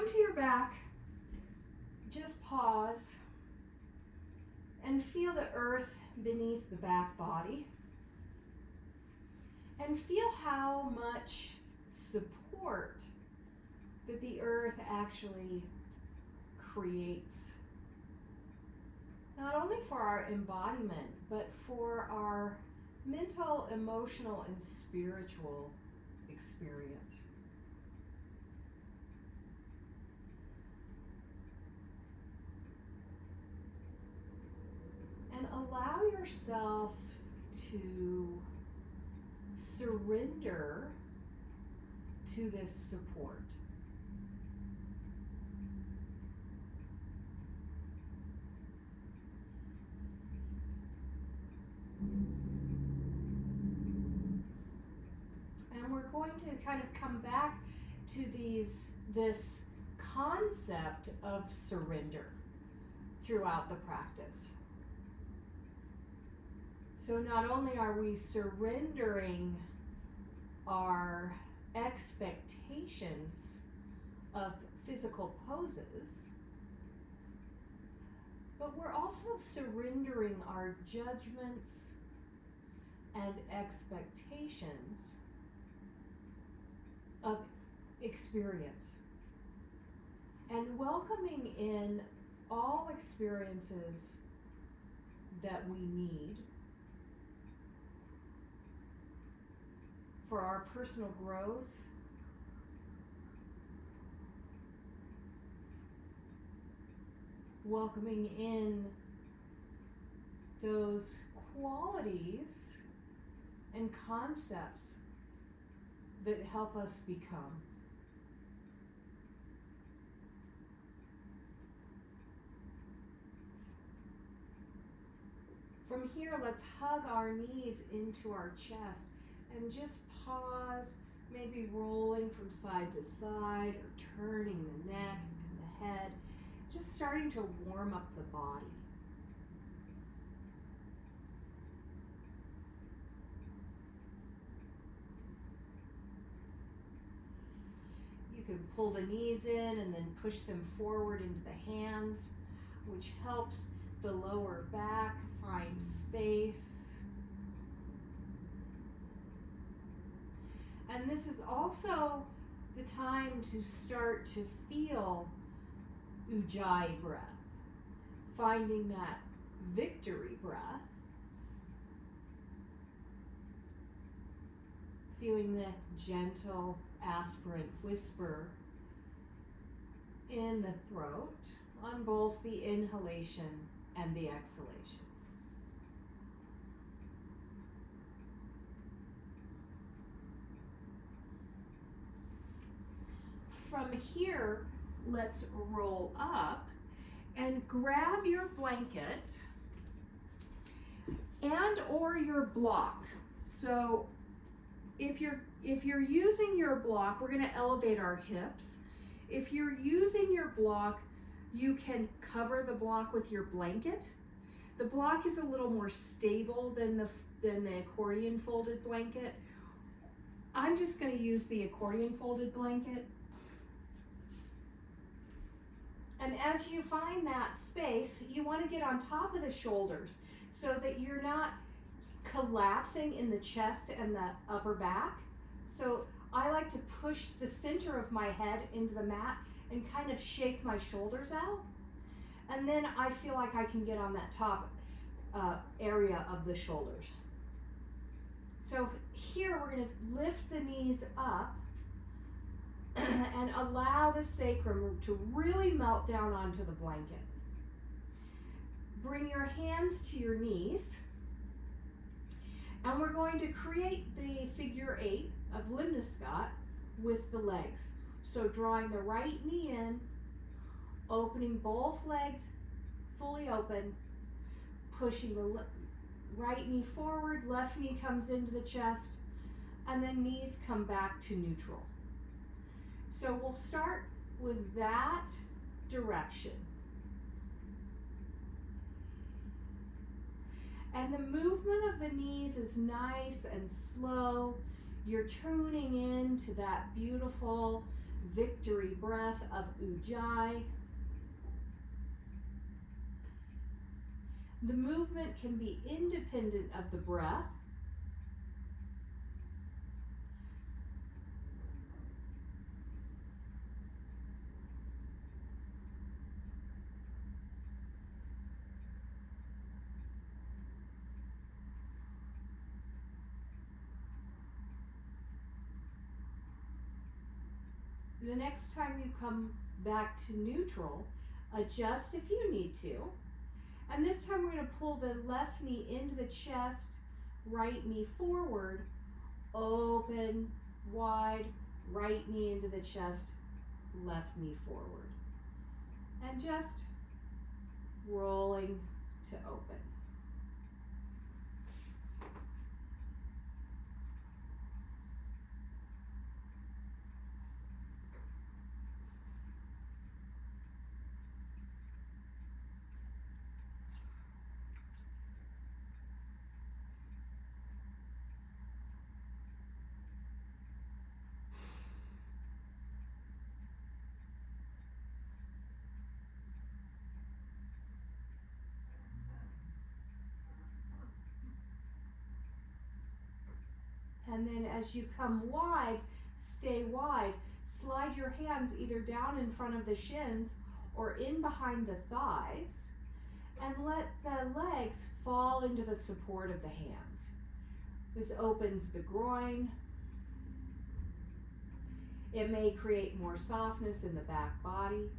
come to your back, just pause and feel the earth beneath the back body. And feel how much support that the earth actually creates. Not only for our embodiment, but for our mental, emotional, and spiritual experience. And allow yourself to surrender to this support. And we're going to kind of come back to this concept of surrender throughout the practice. So not only are we surrendering our expectations of physical poses, but we're also surrendering our judgments and expectations of experience and welcoming in all experiences that we need for our personal growth, welcoming in those qualities and concepts that help us become. From here, let's hug our knees into our chest and just pause, maybe rolling from side to side or turning the neck and the head, just starting to warm up the body. You can pull the knees in and then push them forward into the hands, which helps the lower back find space. And this is also the time to start to feel Ujjayi breath, finding that victory breath, feeling the gentle aspirant whisper in the throat on both the inhalation and the exhalation. From here, let's roll up and grab your blanket and or your block. So if you're using your block, we're going to elevate our hips. If you're using your block, you can cover the block with your blanket. The block is a little more stable than the accordion folded blanket. I'm just going to use the accordion folded blanket. And as you find that space, you want to get on top of the shoulders so that you're not collapsing in the chest and the upper back. So I like to push the center of my head into the mat and kind of shake my shoulders out. And then I feel like I can get on that top area of the shoulders. So here we're going to lift the knees up and allow the sacrum to really melt down onto the blanket. Bring your hands to your knees, and we're going to create the figure 8 of Limniscott with the legs. So drawing the right knee in, opening both legs fully open, pushing the right knee forward, left knee comes into the chest, and then knees come back to neutral. So we'll start with that direction. And the movement of the knees is nice and slow. You're tuning in to that beautiful victory breath of Ujjayi. The movement can be independent of the breath. The next time you come back to neutral, adjust if you need to. And this time we're going to pull the left knee into the chest, right knee forward, open, wide, right knee into the chest, left knee forward. And just rolling to open. And then as you come wide, stay wide. Slide your hands either down in front of the shins or in behind the thighs, and let the legs fall into the support of the hands. This opens the groin. It may create more softness in the back body.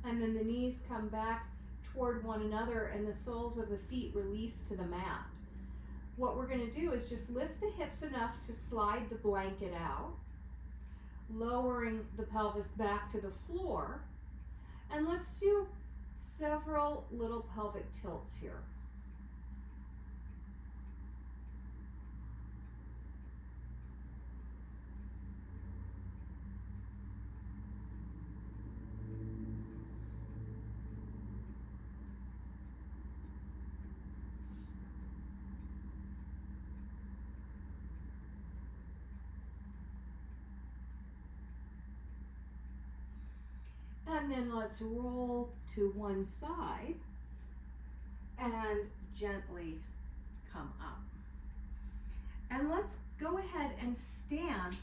And then the knees come back toward one another and the soles of the feet release to the mat. What we're going to do is just lift the hips enough to slide the blanket out, lowering the pelvis back to the floor. And let's do several little pelvic tilts here. And then let's roll to one side and gently come up. And let's go ahead and stand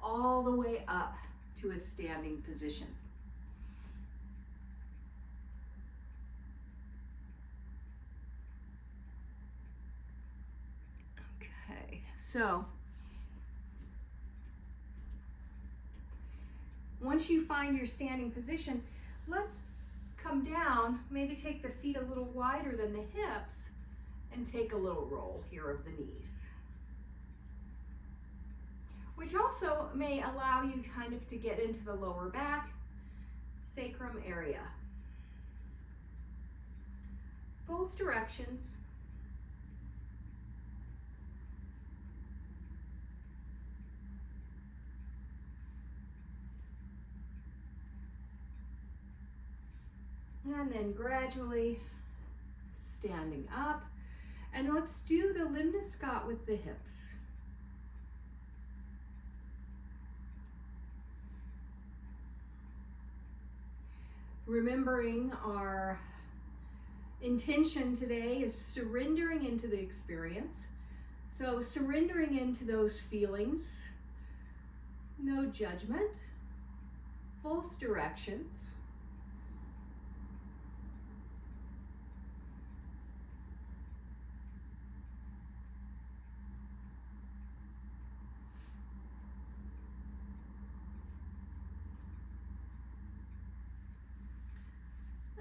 all the way up to a standing position. Okay, so once you find your standing position, let's come down, maybe take the feet a little wider than the hips, and take a little roll here of the knees. Which also may allow you kind of to get into the lower back, sacrum area. Both directions. And then gradually standing up. And let's do the limniscot with the hips. Remembering our intention today is surrendering into the experience. So surrendering into those feelings, no judgment, both directions.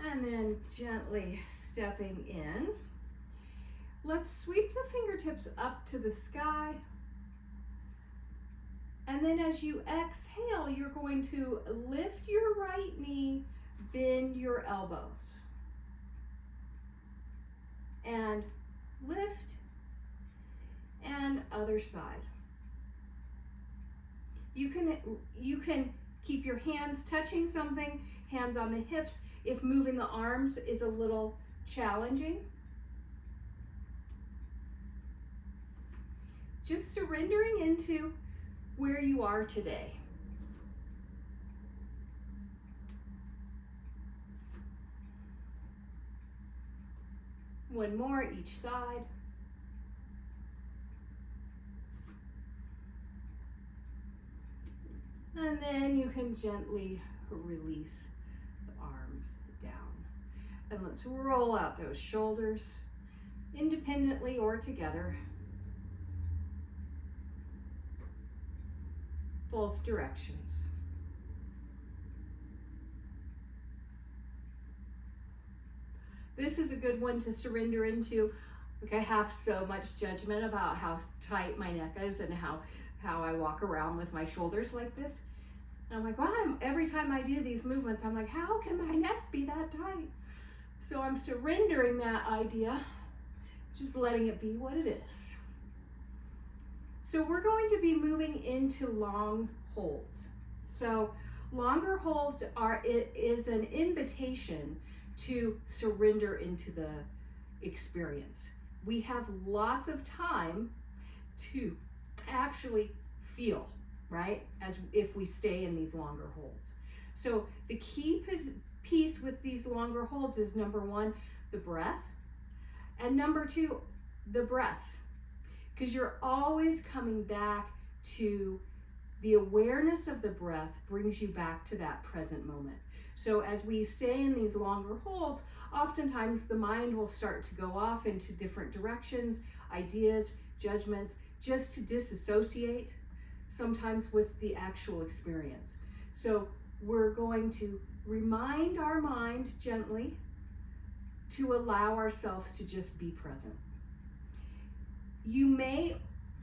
And then gently stepping in. Let's sweep the fingertips up to the sky. And then as you exhale, you're going to lift your right knee, bend your elbows. And lift, and other side. You can Keep your hands touching something, hands on the hips, if moving the arms is a little challenging. Just surrendering into where you are today. One more each side. And then you can gently release the arms down. And let's roll out those shoulders independently or together. Both directions. This is a good one to surrender into. Like, I have so much judgment about how tight my neck is and how I walk around with my shoulders like this. And I'm like, wow, every time I do these movements, I'm like, how can my neck be that tight? So I'm surrendering that idea, just letting it be what it is. So we're going to be moving into long holds. So longer holds is an invitation to surrender into the experience. We have lots of time to actually feel, right? As if we stay in these longer holds. So the key piece with these longer holds is number one, the breath, and number two, the breath, because you're always coming back to the awareness of the breath brings you back to that present moment. So as we stay in these longer holds, oftentimes the mind will start to go off into different directions, ideas, judgments, just to disassociate sometimes with the actual experience. So we're going to remind our mind gently to allow ourselves to just be present. You may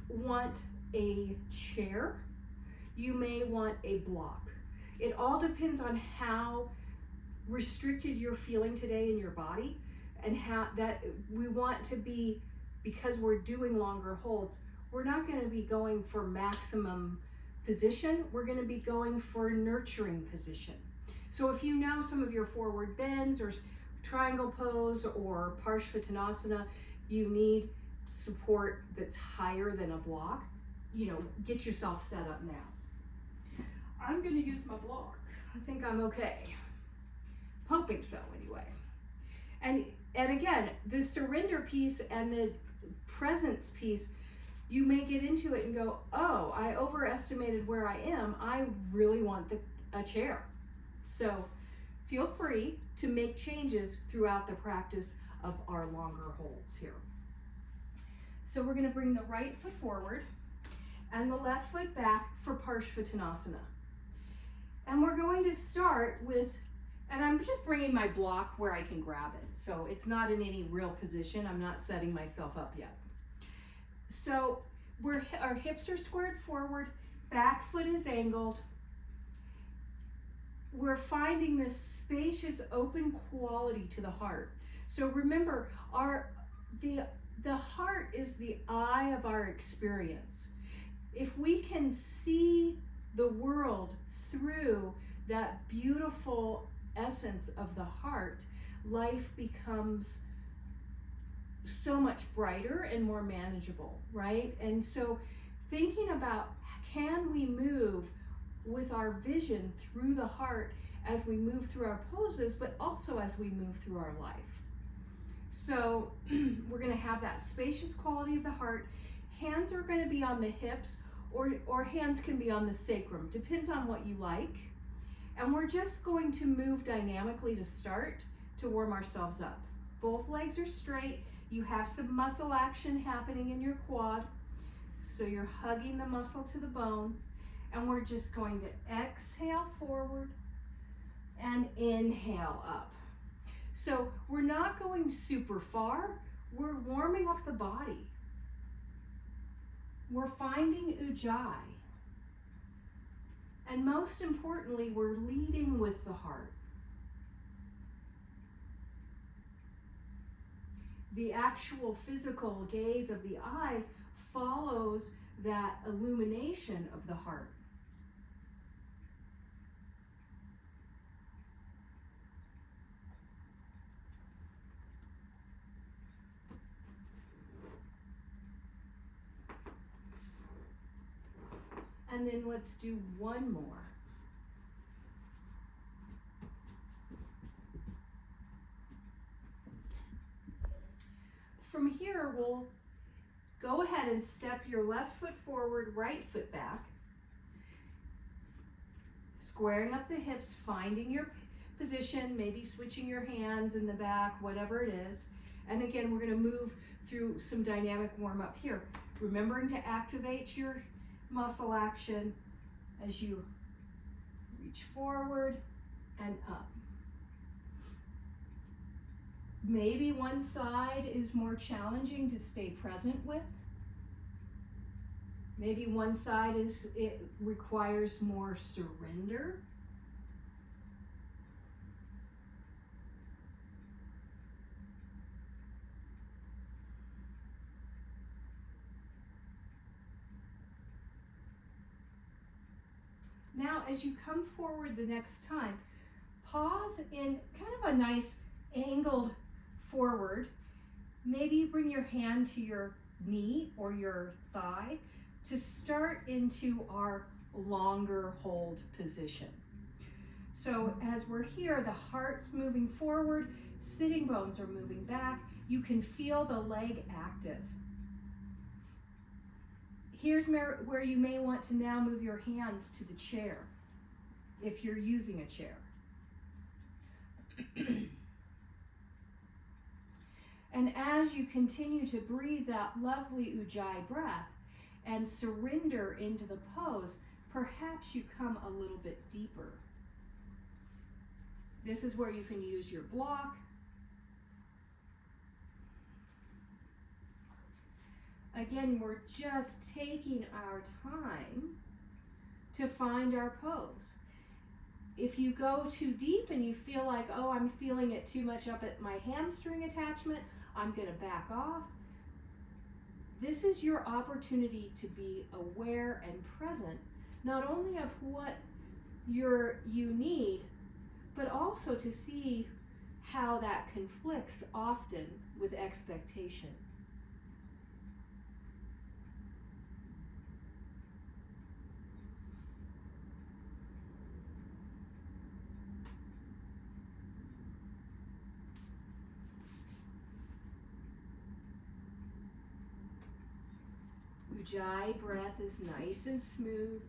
want a chair, you may want a block. It all depends on how restricted you're feeling today in your body, and how that we want to be, because we're doing longer holds, we're not going to be going for maximum position, we're going to be going for nurturing position. So if you know some of your forward bends or triangle pose or Parshvattanasana, you need support that's higher than a block, get yourself set up now. I'm going to use my block. I think I'm okay. Hoping so anyway. And again, the surrender piece and the presence piece, you may get into it and go, oh, I overestimated where I am. I really want a chair. So feel free to make changes throughout the practice of our longer holds here. So we're going to bring the right foot forward and the left foot back for Parshvattanasana. And we're going to start with, and I'm just bringing my block where I can grab it. So it's not in any real position. I'm not setting myself up yet. So our hips are squared forward, back foot is angled. We're finding this spacious, open quality to the heart. So remember, the heart is the eye of our experience. If we can see the world through that beautiful essence of the heart, life becomes so much brighter and more manageable, right? And so thinking about, can we move with our vision through the heart as we move through our poses, but also as we move through our life. So we're going to have that spacious quality of the heart. Hands are going to be on the hips, or hands can be on the sacrum, depends on what you like. And we're just going to move dynamically to start, to warm ourselves up. Both legs are straight. You have some muscle action happening in your quad. So you're hugging the muscle to the bone. And we're just going to exhale forward and inhale up. So we're not going super far. We're warming up the body. We're finding ujjayi. And most importantly, we're leading with the heart. The actual physical gaze of the eyes follows that illumination of the heart. And then let's do one more. From here, we'll go ahead and step your left foot forward, right foot back. Squaring up the hips, finding your position, maybe switching your hands in the back, whatever it is. And again, we're going to move through some dynamic warm-up here. Remembering to activate your muscle action as you reach forward and up. Maybe one side is more challenging to stay present with. Maybe one side it requires more surrender. Now, as you come forward the next time, pause in kind of a nice angled forward. Maybe you bring your hand to your knee or your thigh to start into our longer hold position. So as we're here, the heart's moving forward, sitting bones are moving back. You can feel the leg active. Here's where you may want to now move your hands to the chair, if you're using a chair. And as you continue to breathe that lovely Ujjayi breath and surrender into the pose, perhaps you come a little bit deeper. This is where you can use your block. Again, we're just taking our time to find our pose. If you go too deep and you feel like, oh, I'm feeling it too much up at my hamstring attachment, I'm going to back off. This is your opportunity to be aware and present, not only of what you need, but also to see how that conflicts often with expectation. Ujjayi breath is nice and smooth.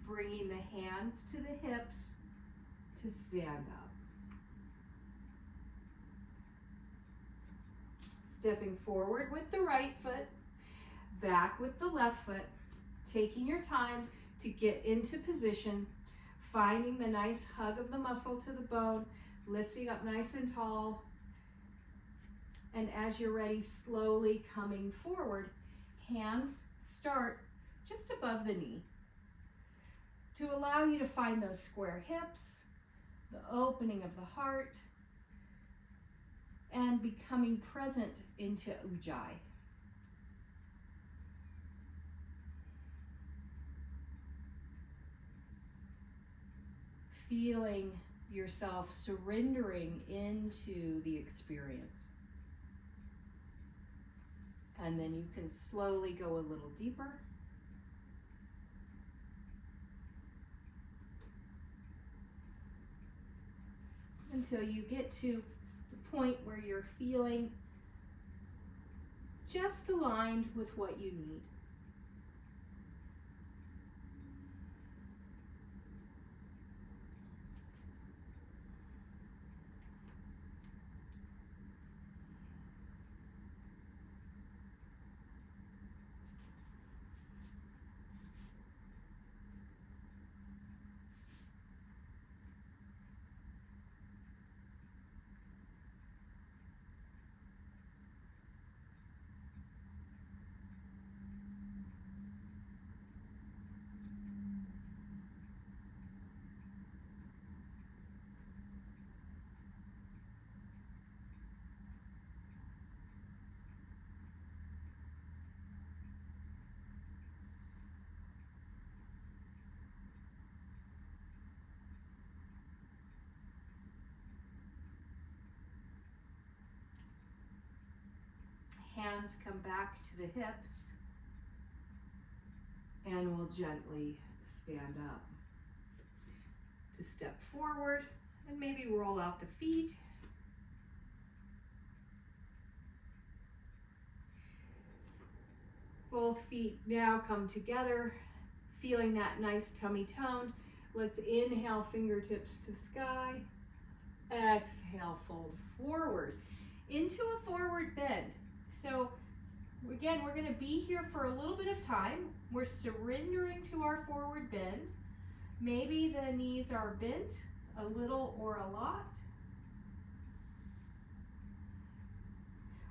Bringing the hands to the hips to stand up. Stepping forward with the right foot, back with the left foot, taking your time to get into position, finding the nice hug of the muscle to the bone, lifting up nice and tall, and as you're ready, slowly coming forward, hands start just above the knee, to allow you to find those square hips, the opening of the heart, and becoming present into Ujjayi. Feeling yourself surrendering into the experience. And then you can slowly go a little deeper. Until you get to the point where you're feeling just aligned with what you need. Hands come back to the hips, and we'll gently stand up. To step forward and maybe roll out the feet. Both feet now come together, feeling that nice tummy tone. Let's inhale, fingertips to sky. Exhale, fold forward into a forward bend. So again, we're going to be here for a little bit of time. We're surrendering to our forward bend. Maybe the knees are bent a little or a lot.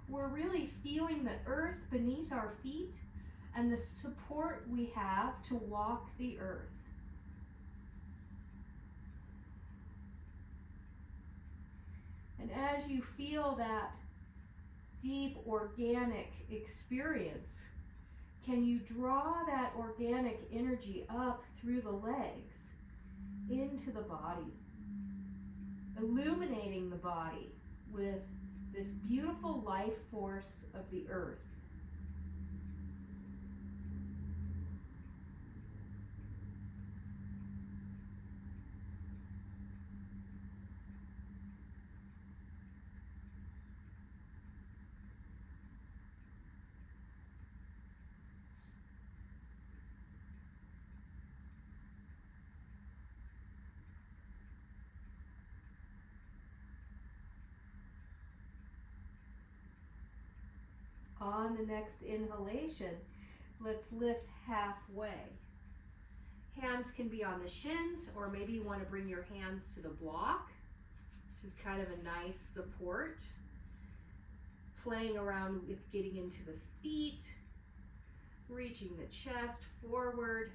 We're really feeling the earth beneath our feet and the support we have to walk the earth. And as you feel that deep organic experience, can you draw that organic energy up through the legs into the body, illuminating the body with this beautiful life force of the earth. On the next inhalation, let's lift halfway. Hands can be on the shins, or maybe you want to bring your hands to the block, which is kind of a nice support. Playing around with getting into the feet, reaching the chest forward,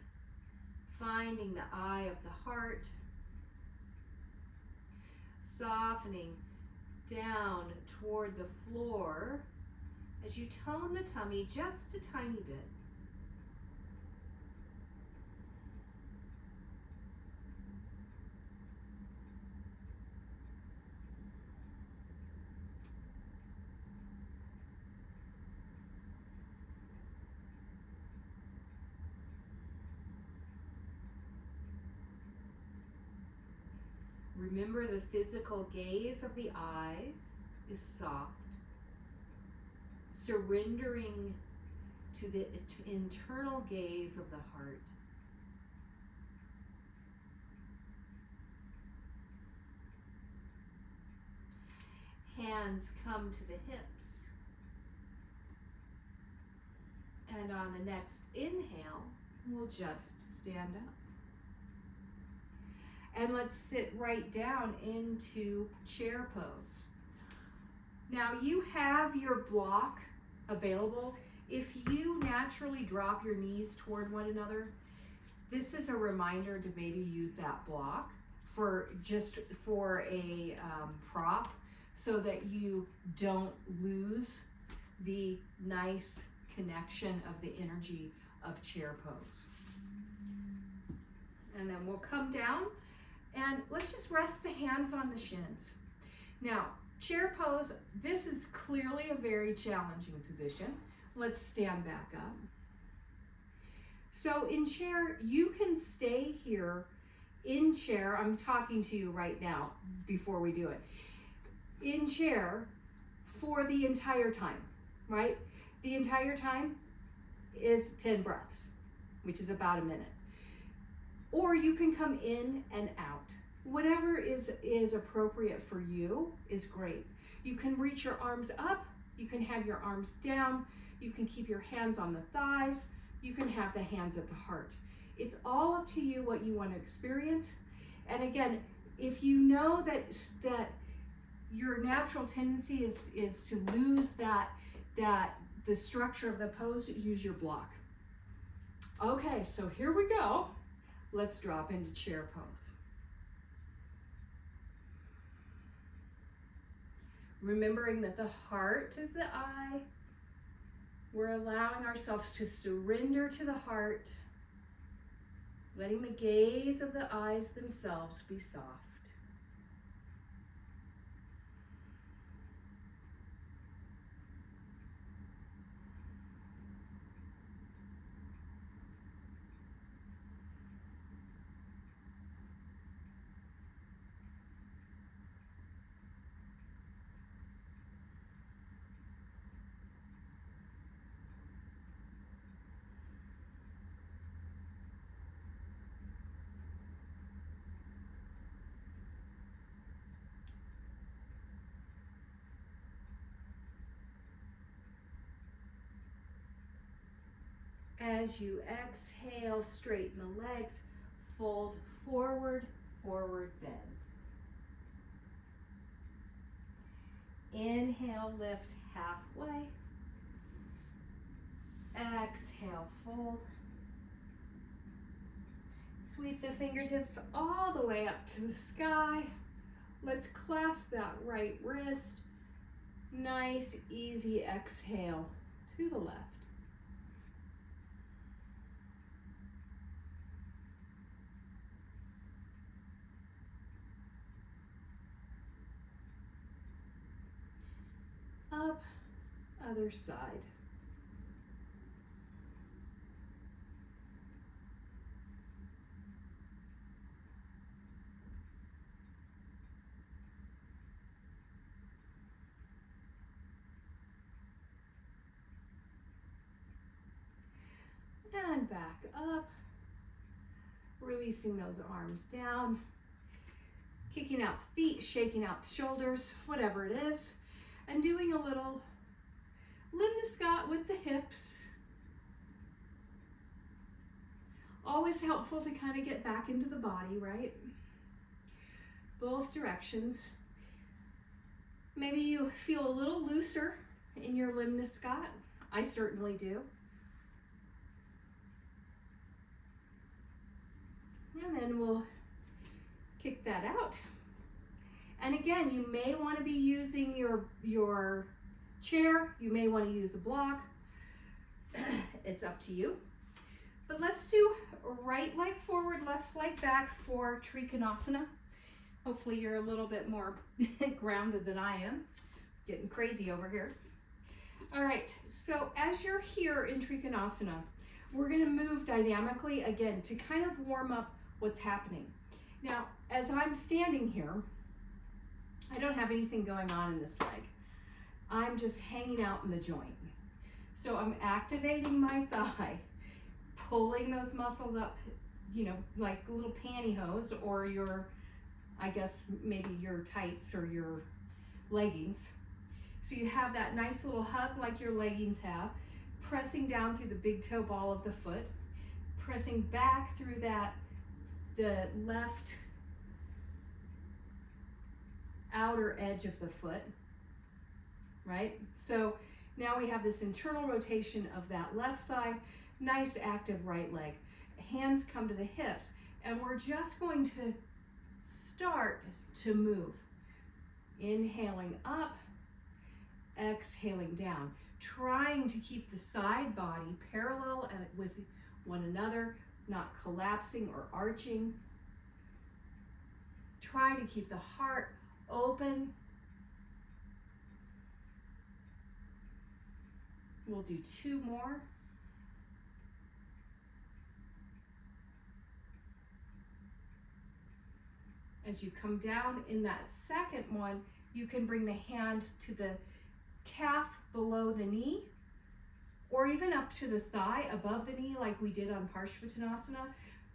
finding the eye of the heart, softening down toward the floor as you tone the tummy just a tiny bit. Remember, the physical gaze of the eyes is soft, surrendering to the internal gaze of the heart. Hands come to the hips. And on the next inhale, we'll just stand up. And let's sit right down into chair pose. Now you have your block available. If you naturally drop your knees toward one another, this is a reminder to maybe use that block for a prop, so that you don't lose the nice connection of the energy of chair pose. And then we'll come down and let's just rest the hands on the shins. Now, chair pose, this is clearly a very challenging position. Let's stand back up. So in chair, you can stay here in chair. I'm talking to you right now before we do it. In chair for the entire time, right? The entire time is 10 breaths, which is about a minute. Or you can come in and out. Whatever is appropriate for you is great. You can reach your arms up, you can have your arms down, you can keep your hands on the thighs, you can have the hands at the heart. It's all up to you what you want to experience. And again, if you know that your natural tendency is to lose the structure of the pose, use your block. Okay, so here we go. Let's drop into chair pose. Remembering that the heart is the eye. We're allowing ourselves to surrender to the heart, letting the gaze of the eyes themselves be soft. As you exhale, straighten the legs, fold forward, forward bend. Inhale, lift halfway. Exhale, fold. Sweep the fingertips all the way up to the sky. Let's clasp that right wrist. Nice, easy exhale to the left. Up, other side. And back up, releasing those arms down, kicking out the feet, shaking out the shoulders, whatever it is, and doing a little limniscot with the hips. Always helpful to kind of get back into the body, right? Both directions. Maybe you feel a little looser in your limniscot. I certainly do. And then we'll kick that out. And again, you may want to be using your chair. You may want to use a block. It's up to you. But let's do right leg forward, left leg back for Trikonasana. Hopefully you're a little bit more grounded than I am. Getting crazy over here. All right, so as you're here in Trikonasana, we're going to move dynamically again to kind of warm up what's happening. Now, as I'm standing here, I don't have anything going on in this leg. I'm just hanging out in the joint. So I'm activating my thigh, pulling those muscles up, you know, like little pantyhose or your, I guess maybe your tights or your leggings. So you have that nice little hug like your leggings have, pressing down through the big toe ball of the foot, pressing back through the left outer edge of the foot, right? So now we have this internal rotation of that left thigh, nice active right leg. Hands come to the hips, and we're just going to start to move. Inhaling up, exhaling down, trying to keep the side body parallel with one another, not collapsing or arching. Try to keep the heart open. We'll do 2 more. As you come down in that second one, you can bring the hand to the calf below the knee, or even up to the thigh above the knee like we did on Parshvattanasana,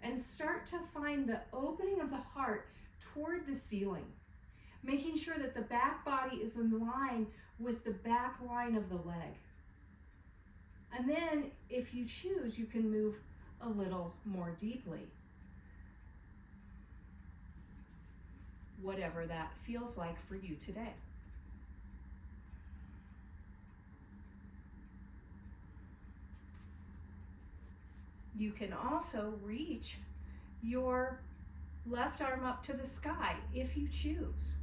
and start to find the opening of the heart toward the ceiling, making sure that the back body is in line with the back line of the leg. And then if you choose, you can move a little more deeply. Whatever that feels like for you today. You can also reach your left arm up to the sky if you choose.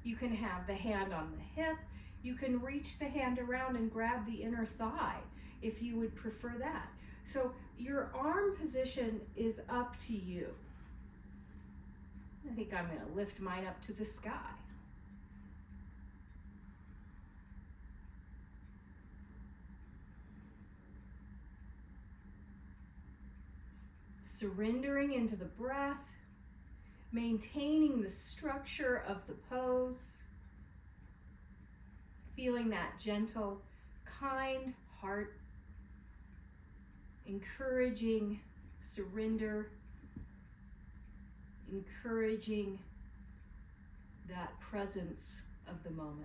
You can have the hand on the hip. You can reach the hand around and grab the inner thigh if you would prefer that. So your arm position is up to you. I think I'm going to lift mine up to the sky. Surrendering into the breath, maintaining the structure of the pose, feeling that gentle, kind heart, encouraging surrender, encouraging that presence of the moment.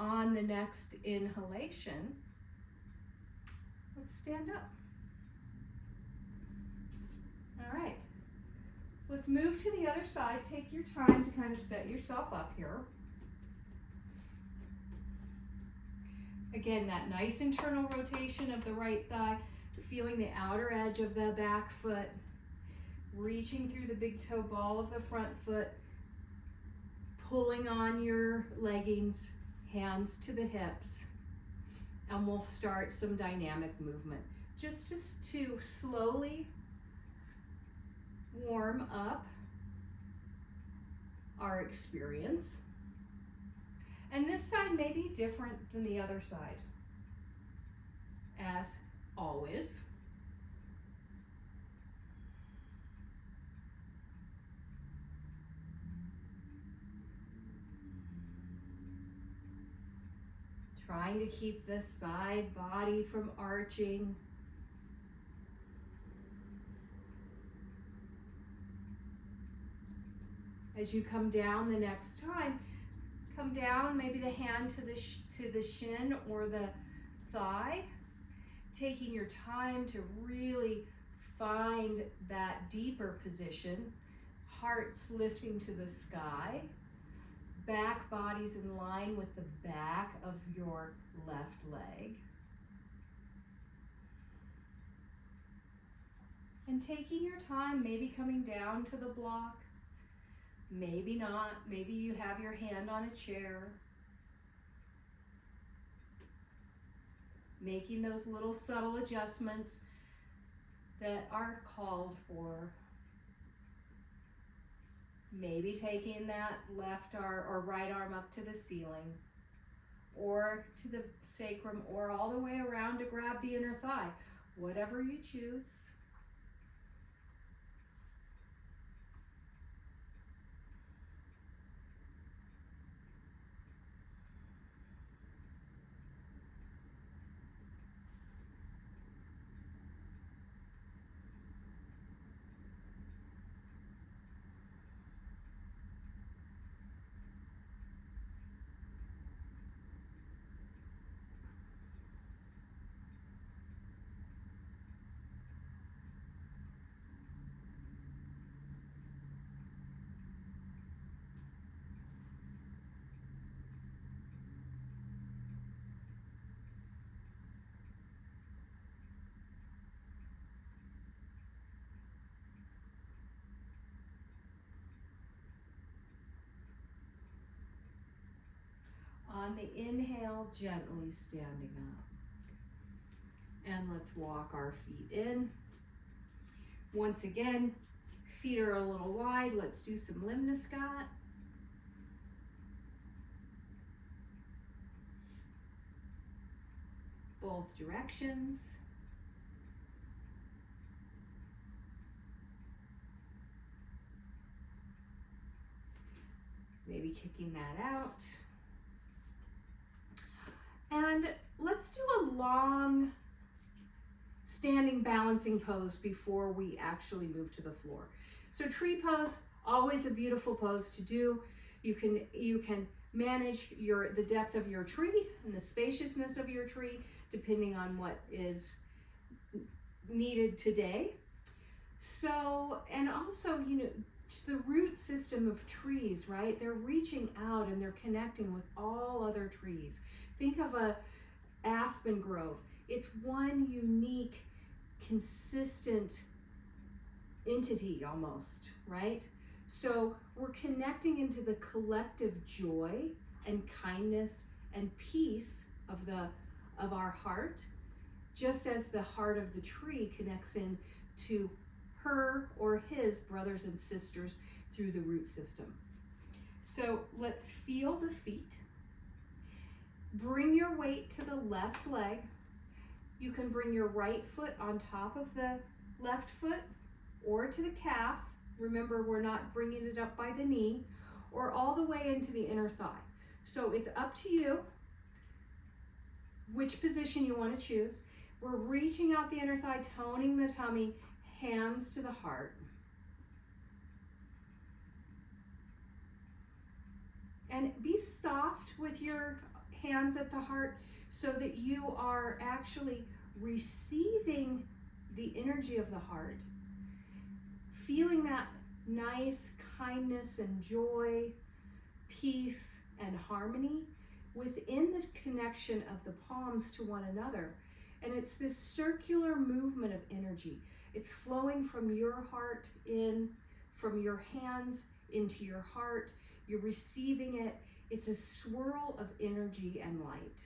on the next inhalation, let's stand up. All right. Let's move to the other side. Take your time to kind of set yourself up here. Again, that nice internal rotation of the right thigh, feeling the outer edge of the back foot, reaching through the big toe ball of the front foot, pulling on your leggings, hands to the hips, and we'll start some dynamic movement. Just to slowly warm up our experience. And this side may be different than the other side, as always. Trying to keep the side body from arching. As you come down the next time, come down, maybe the hand to the shin or the thigh, taking your time to really find that deeper position, hearts lifting to the sky, back body's in line with the back of your left leg. And taking your time, maybe coming down to the block, maybe not, maybe you have your hand on a chair. Making those little subtle adjustments that are called for. Maybe taking that left arm or right arm up to the ceiling or to the sacrum or all the way around to grab the inner thigh, whatever you choose. On the inhale, gently standing up. And let's walk our feet in. Once again, feet are a little wide. Let's do some limniscot. Both directions. Maybe kicking that out. And let's do a long standing balancing pose before we actually move to the floor. So tree pose, always a beautiful pose to do. You can manage the depth of your tree and the spaciousness of your tree depending on what is needed today. So, and also, the root system of trees, right? They're reaching out and they're connecting with all other trees. Think of a aspen grove. It's one unique, consistent entity almost, right? So we're connecting into the collective joy and kindness and peace of our heart, just as the heart of the tree connects in to her or his brothers and sisters through the root system. So let's feel the feet. Bring your weight to the left leg. You can bring your right foot on top of the left foot or to the calf. Remember, we're not bringing it up by the knee, or all the way into the inner thigh. So it's up to you which position you want to choose. We're reaching out the inner thigh, toning the tummy, hands to the heart. And be soft with your hands at the heart so that you are actually receiving the energy of the heart, feeling that nice kindness and joy, peace and harmony within the connection of the palms to one another. And it's this circular movement of energy. It's flowing from your heart in, from your hands into your heart. You're receiving it. It's a swirl of energy and light.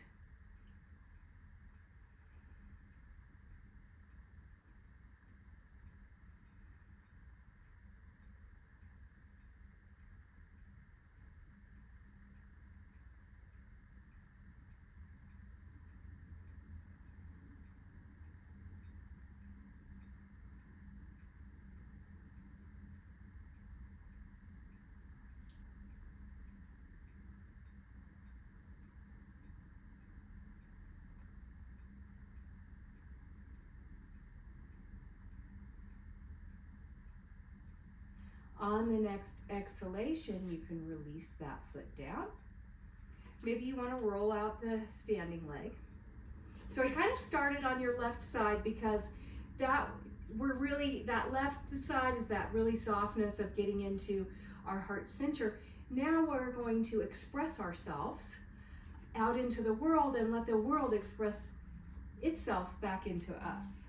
On the next exhalation, you can release that foot down. Maybe you want to roll out the standing leg. So I kind of started on your left side because that left side is that really softness of getting into our heart center. Now we're going to express ourselves out into the world and let the world express itself back into us.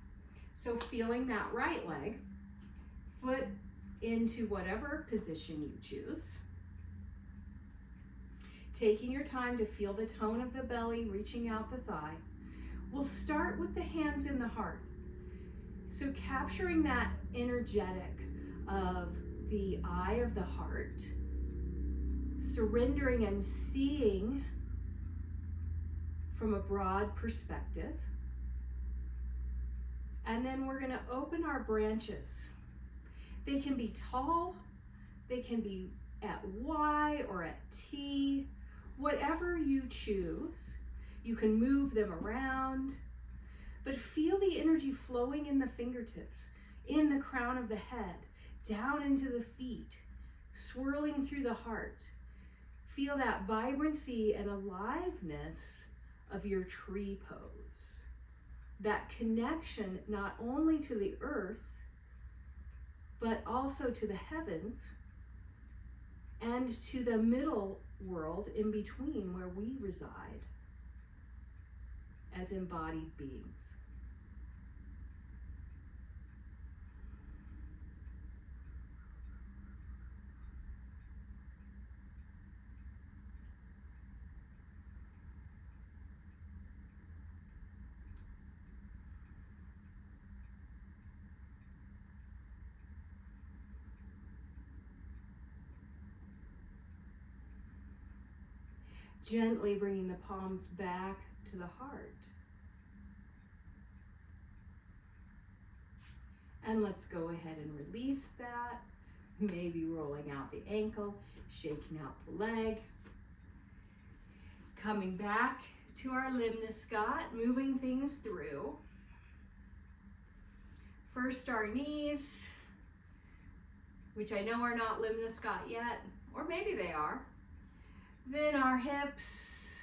So feeling that right leg, foot into whatever position you choose. Taking your time to feel the tone of the belly, reaching out the thigh. We'll start with the hands in the heart. So capturing that energetic of the eye of the heart, surrendering and seeing from a broad perspective. And then we're going to open our branches. They can be tall, they can be at Y or at T, whatever you choose. You can move them around, but feel the energy flowing in the fingertips, in the crown of the head, down into the feet, swirling through the heart. Feel that vibrancy and aliveness of your tree pose. That connection not only to the earth, but also to the heavens and to the middle world in between where we reside as embodied beings. Gently bringing the palms back to the heart. And let's go ahead and release that. Maybe rolling out the ankle, shaking out the leg. Coming back to our limniscate, moving things through. First our knees, which I know are not limniscate yet, or maybe they are. Then our hips.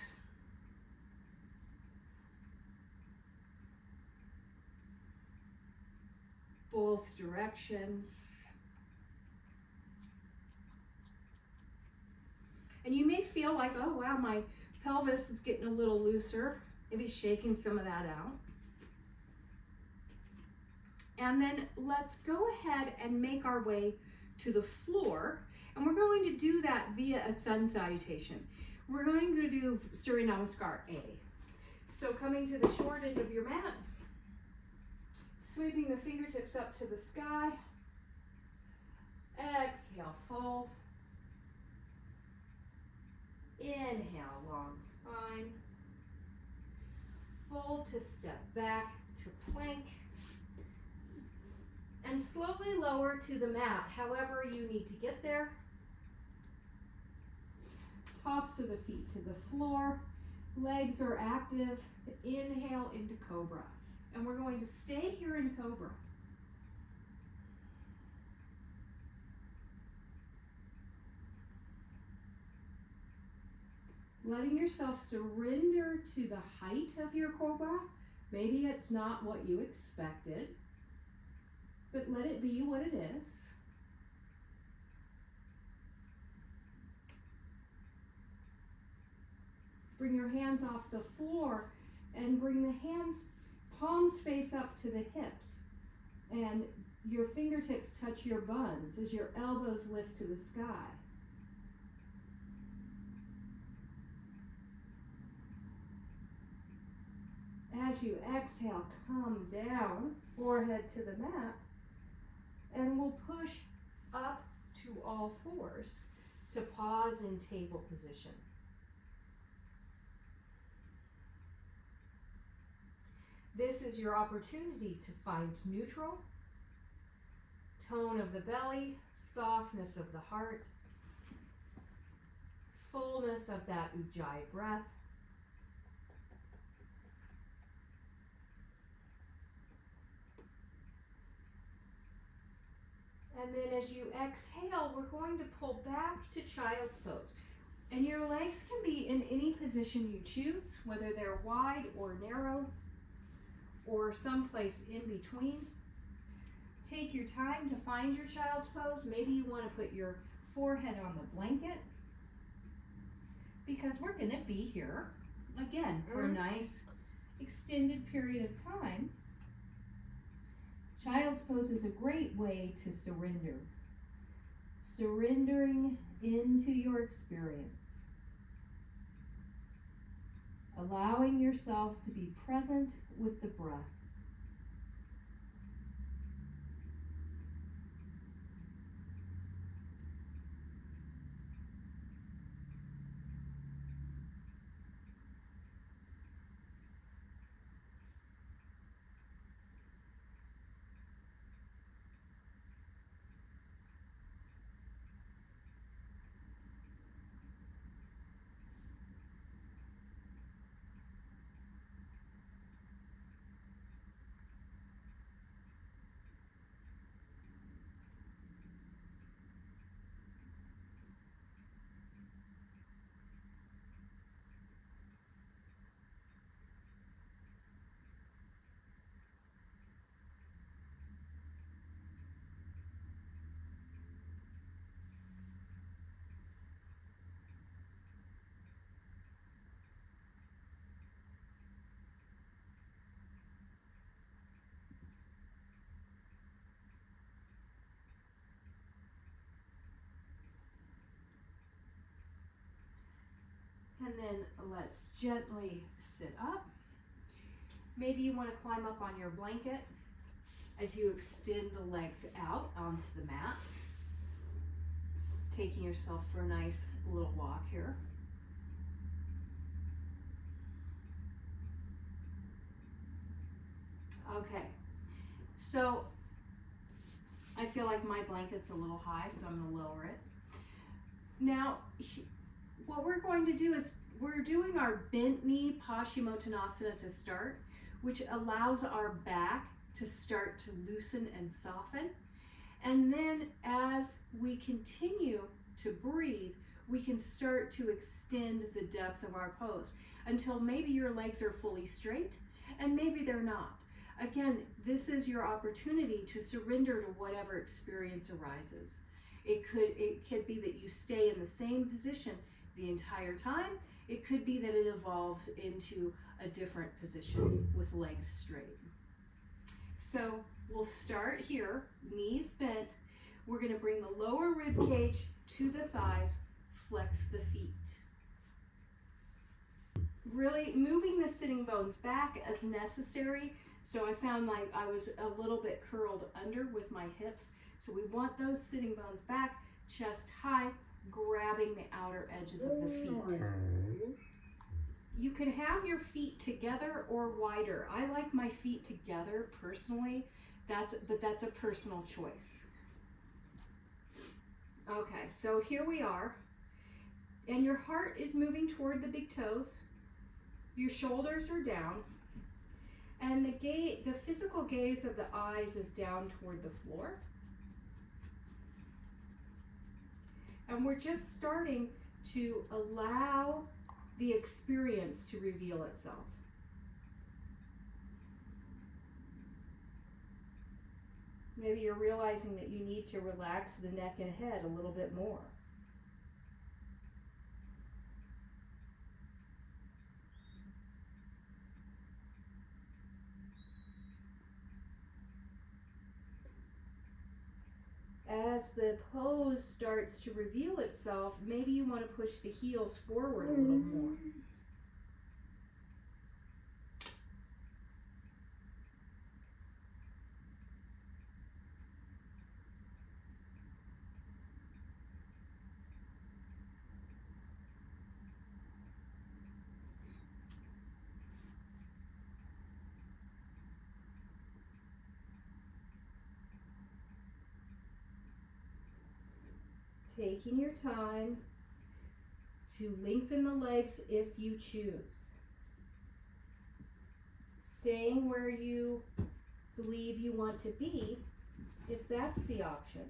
Both directions. And you may feel like, oh wow, my pelvis is getting a little looser. Maybe shaking some of that out. And then let's go ahead and make our way to the floor. And we're going to do that via a sun salutation. We're going to do Surya Namaskar A. So coming to the short end of your mat, sweeping the fingertips up to the sky. Exhale, fold. Inhale, long spine. Fold to step back to plank. And slowly lower to the mat, however you need to get there. Tops of the feet to the floor. Legs are active. Inhale into cobra. And we're going to stay here in cobra. letting yourself surrender to the height of your cobra. Maybe it's not what you expected, but let it be what it is. Bring your hands off the floor and bring the hands, palms face up to the hips, and your fingertips touch your buns as your elbows lift to the sky. As you exhale, come down, forehead to the mat, and we'll push up to all fours to pause in table position. This is your opportunity to find neutral, tone of the belly, softness of the heart, fullness of that ujjayi breath. And then as you exhale, we're going to pull back to child's pose. And your legs can be in any position you choose, whether they're wide or narrow, or someplace in between. Take your time to find your child's pose. Maybe you want to put your forehead on the blanket, because we're going to be here again for a nice extended period of time. Child's pose is a great way to surrender. Surrendering into your experience. Allowing yourself to be present with the breath. And then let's gently sit up. Maybe you want to climb up on your blanket as you extend the legs out onto the mat. Taking yourself for a nice little walk here. Okay, so I feel like my blanket's a little high, so I'm going to lower it. Now, what we're going to do is we're doing our bent knee Paschimottanasana to start, which allows our back to start to loosen and soften. And then as we continue to breathe, we can start to extend the depth of our pose until maybe your legs are fully straight and maybe they're not. Again, this is your opportunity to surrender to whatever experience arises. It could be that you stay in the same position the entire time. It could be that it evolves into a different position with legs straight. So we'll start here, knees bent. We're going to bring the lower rib cage to the thighs, flex the feet. Really moving the sitting bones back as necessary. So I found like I was a little bit curled under with my hips. So we want those sitting bones back, chest high, grabbing the outer edges of the feet. You can have your feet together or wider. I like my feet together personally, but that's a personal choice. Okay, so here we are. And your heart is moving toward the big toes. Your shoulders are down. And the physical gaze of the eyes is down toward the floor. And we're just starting to allow the experience to reveal itself. Maybe you're realizing that you need to relax the neck and head a little bit more. As the pose starts to reveal itself, maybe you want to push the heels forward a little more. Taking your time to lengthen the legs if you choose. Staying where you believe you want to be, if that's the option.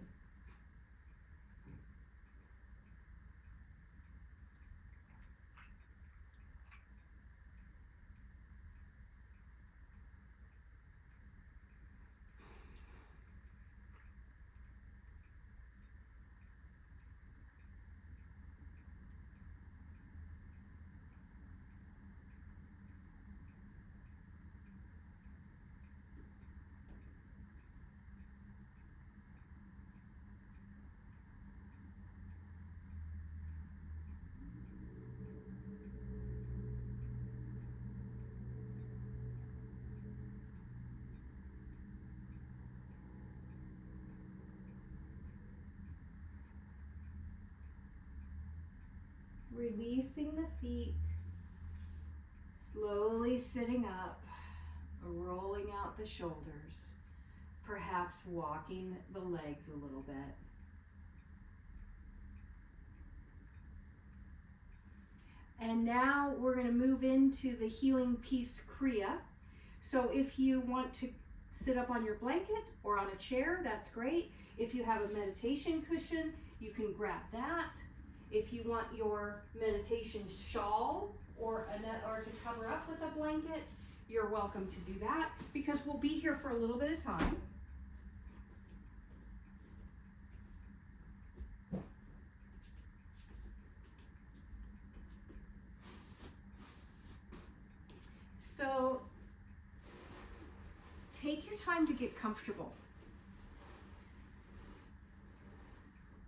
Releasing the feet, slowly sitting up, rolling out the shoulders, perhaps walking the legs a little bit. And now we're going to move into the healing piece Kriya. So if you want to sit up on your blanket or on a chair, that's great. If you have a meditation cushion, you can grab that. If you want your meditation shawl or to cover up with a blanket, you're welcome to do that, because we'll be here for a little bit of time. So take your time to get comfortable.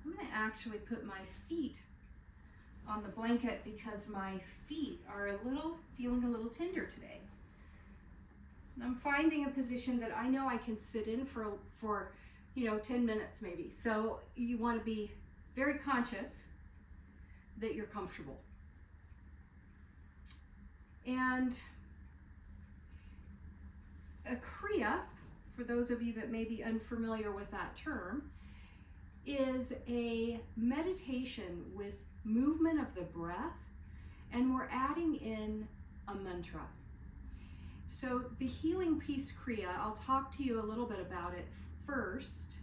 I'm going to actually put my feet on the blanket because my feet are feeling a little tender today. And I'm finding a position that I know I can sit in for 10 minutes maybe. So you want to be very conscious that you're comfortable. And a Kriya, for those of you that may be unfamiliar with that term, is a meditation with movement of the breath, and we're adding in a mantra. So the healing piece Kriya, I'll talk to you a little bit about it first,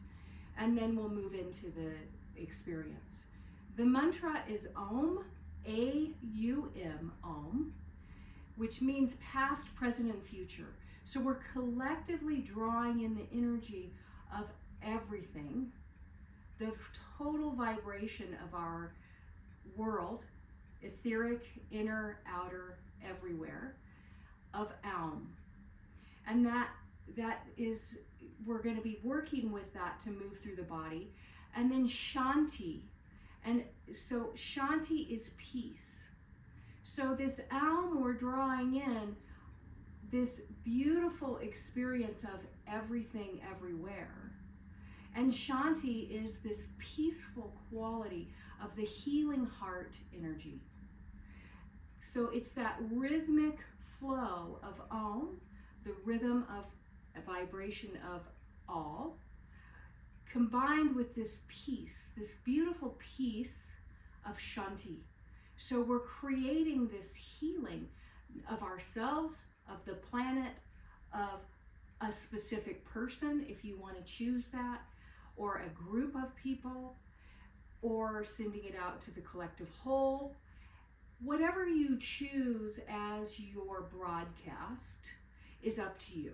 and then we'll move into the experience. The mantra is Om, A-U-M, Om, which means past, present, and future. So we're collectively drawing in the energy of everything, the total vibration of our world, etheric, inner, outer, everywhere, of Aum. And that is, we're going to be working with that to move through the body. And then Shanti. And so Shanti is peace. So this Aum, we're drawing in this beautiful experience of everything everywhere. And Shanti is this peaceful quality of the healing heart energy. So it's that rhythmic flow of Om, the rhythm of a vibration of all, combined with this peace, this beautiful peace of Shanti. So we're creating this healing of ourselves, of the planet, of a specific person, if you want to choose that, or a group of people, or sending it out to the collective whole. whatever you choose as your broadcast is up to you.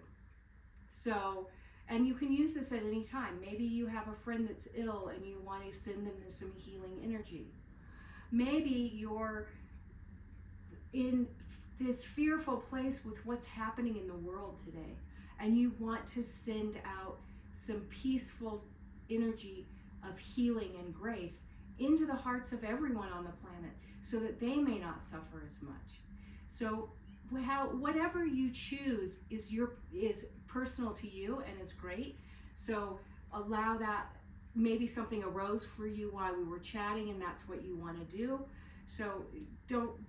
So, and you can use this at any time. Maybe you have a friend that's ill and you want to send them some healing energy. Maybe you're in this fearful place with what's happening in the world today, and you want to send out some peaceful energy of healing and grace into the hearts of everyone on the planet so that they may not suffer as much. So whatever you choose is personal to you and is great. So allow that. Maybe something arose for you while we were chatting and that's what you want to do. So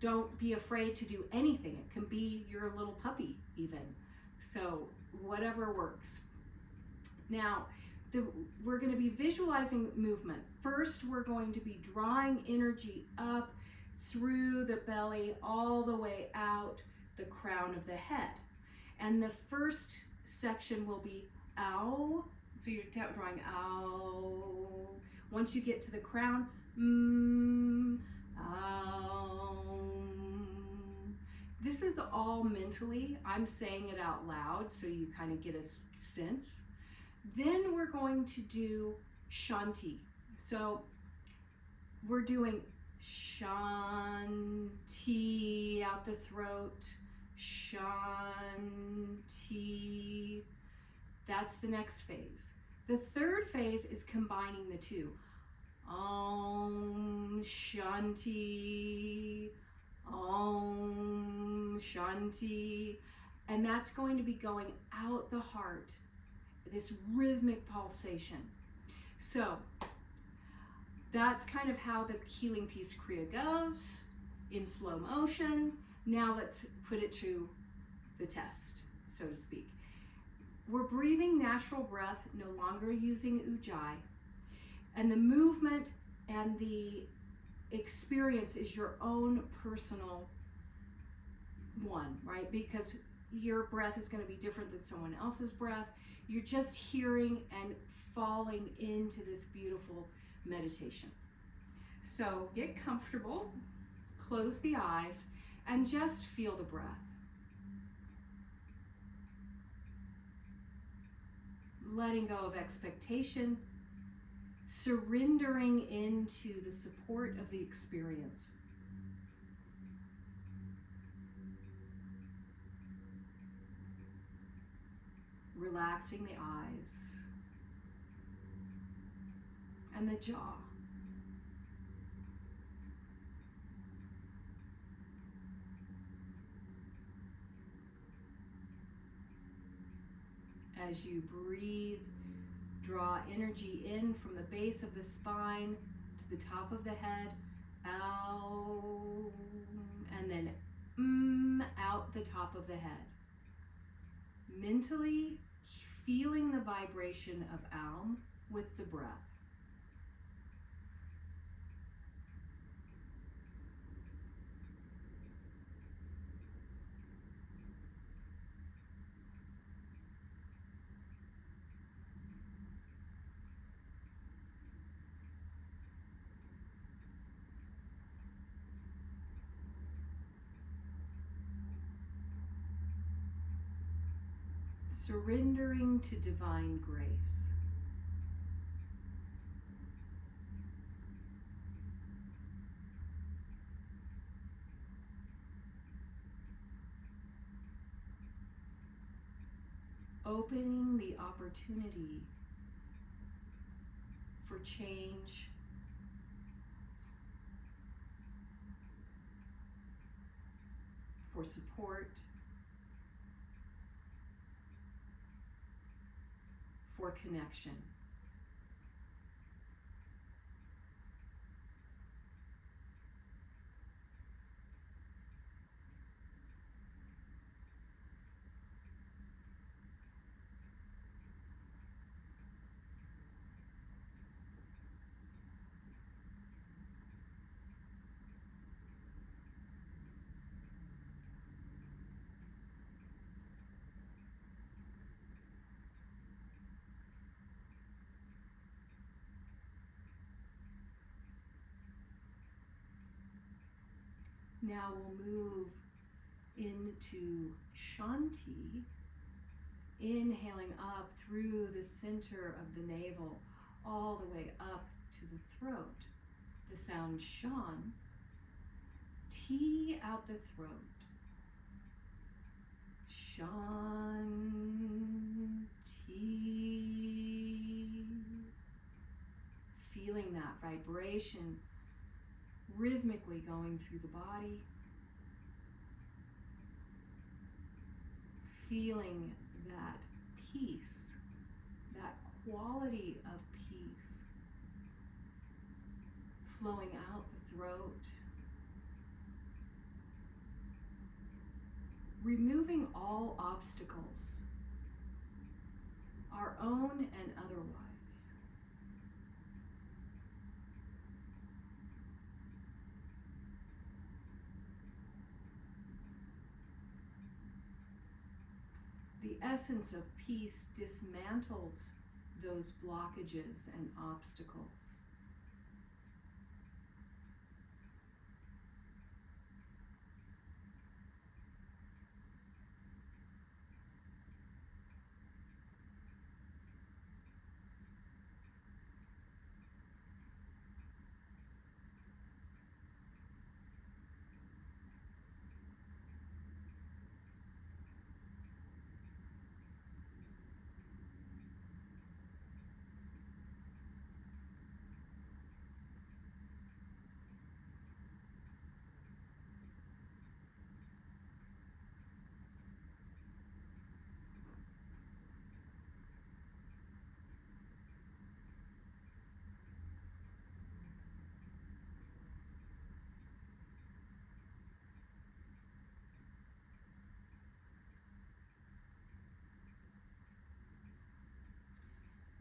don't be afraid to do anything. It can be your little puppy even. So whatever works. Now, we're going to be visualizing movement. First, we're going to be drawing energy up through the belly all the way out the crown of the head. And the first section will be ow. So you're drawing ow. Once you get to the crown, ow. This is all mentally. I'm saying it out loud so you kind of get a sense. Then we're going to do Shanti. So we're doing Shanti out the throat, Shanti. That's the next phase. The third phase is combining the two. Om Shanti, Om Shanti. And that's going to be going out the heart, this rhythmic pulsation. So that's kind of how the healing piece Kriya goes in slow motion. Now let's put it to the test, so to speak. We're breathing natural breath, no longer using ujjayi. And the movement and the experience is your own personal one, right? Because your breath is going to be different than someone else's breath. You're just hearing and falling into this beautiful meditation. So get comfortable, close the eyes, and just feel the breath. Letting go of expectation, surrendering into the support of the experience. Relaxing the eyes and the jaw. As you breathe, draw energy in from the base of the spine to the top of the head, out, and then out the top of the head. Mentally feeling the vibration of Aum with the breath. Surrendering to divine grace. Opening the opportunity for change, for support, for connection. Now we'll move into Shanti, inhaling up through the center of the navel, all the way up to the throat. The sound Shan, T out the throat. Shanti. Feeling that vibration rhythmically going through the body. Feeling that peace, that quality of peace flowing out the throat. Removing all obstacles, our own and otherwise. The essence of peace dismantles those blockages and obstacles.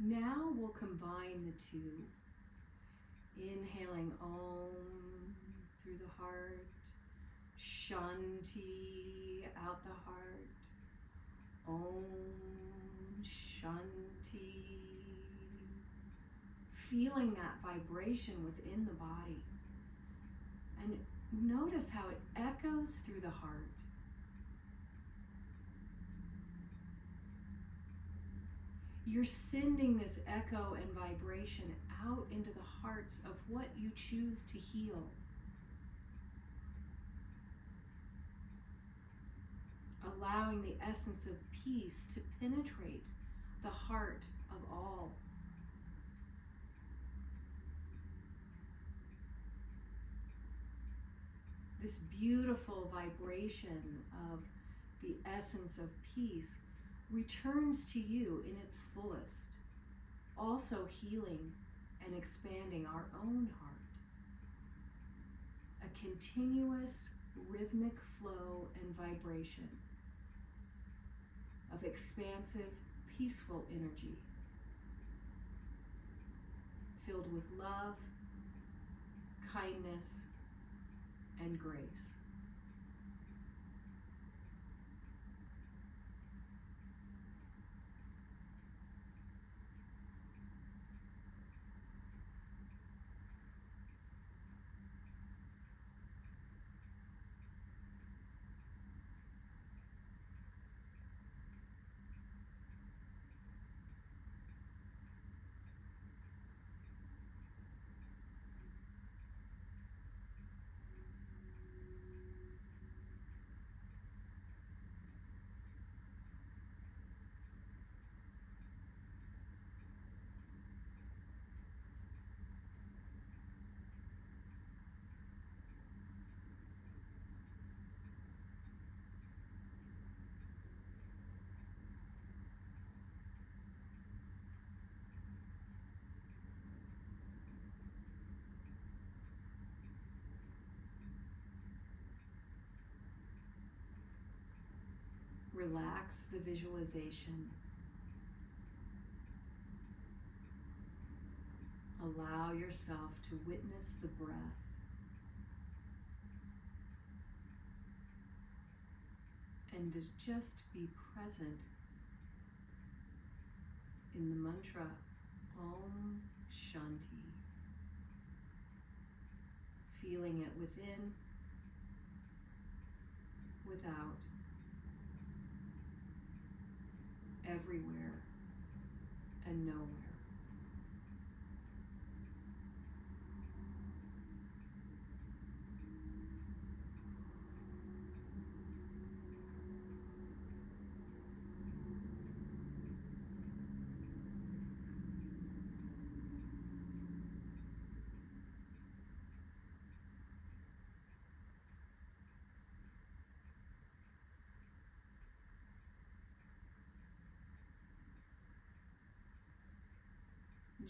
Now we'll combine the two. Inhaling Om through the heart, Shanti out the heart, Om Shanti. Feeling that vibration within the body. And notice how it echoes through the heart. You're sending this echo and vibration out into the hearts of what you choose to heal. Allowing the essence of peace to penetrate the heart of all. This beautiful vibration of the essence of peace returns to you in its fullest, also healing and expanding our own heart. A continuous rhythmic flow and vibration of expansive, peaceful energy, filled with love, kindness, and grace. Relax the visualization. Allow yourself to witness the breath. And to just be present in the mantra Om Shanti. Feeling it within without, everywhere and nowhere.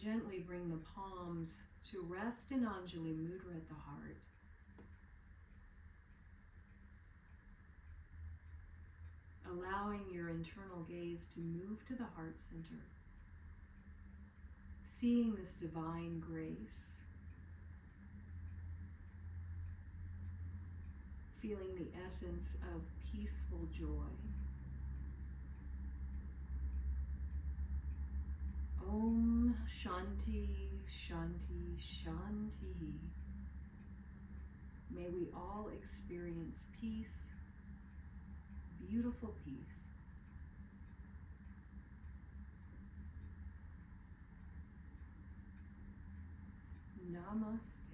Gently bring the palms to rest in Anjali Mudra at the heart. Allowing your internal gaze to move to the heart center. Seeing this divine grace. Feeling the essence of peaceful joy. Om Shanti, Shanti, Shanti. May we all experience peace, beautiful peace. Namaste.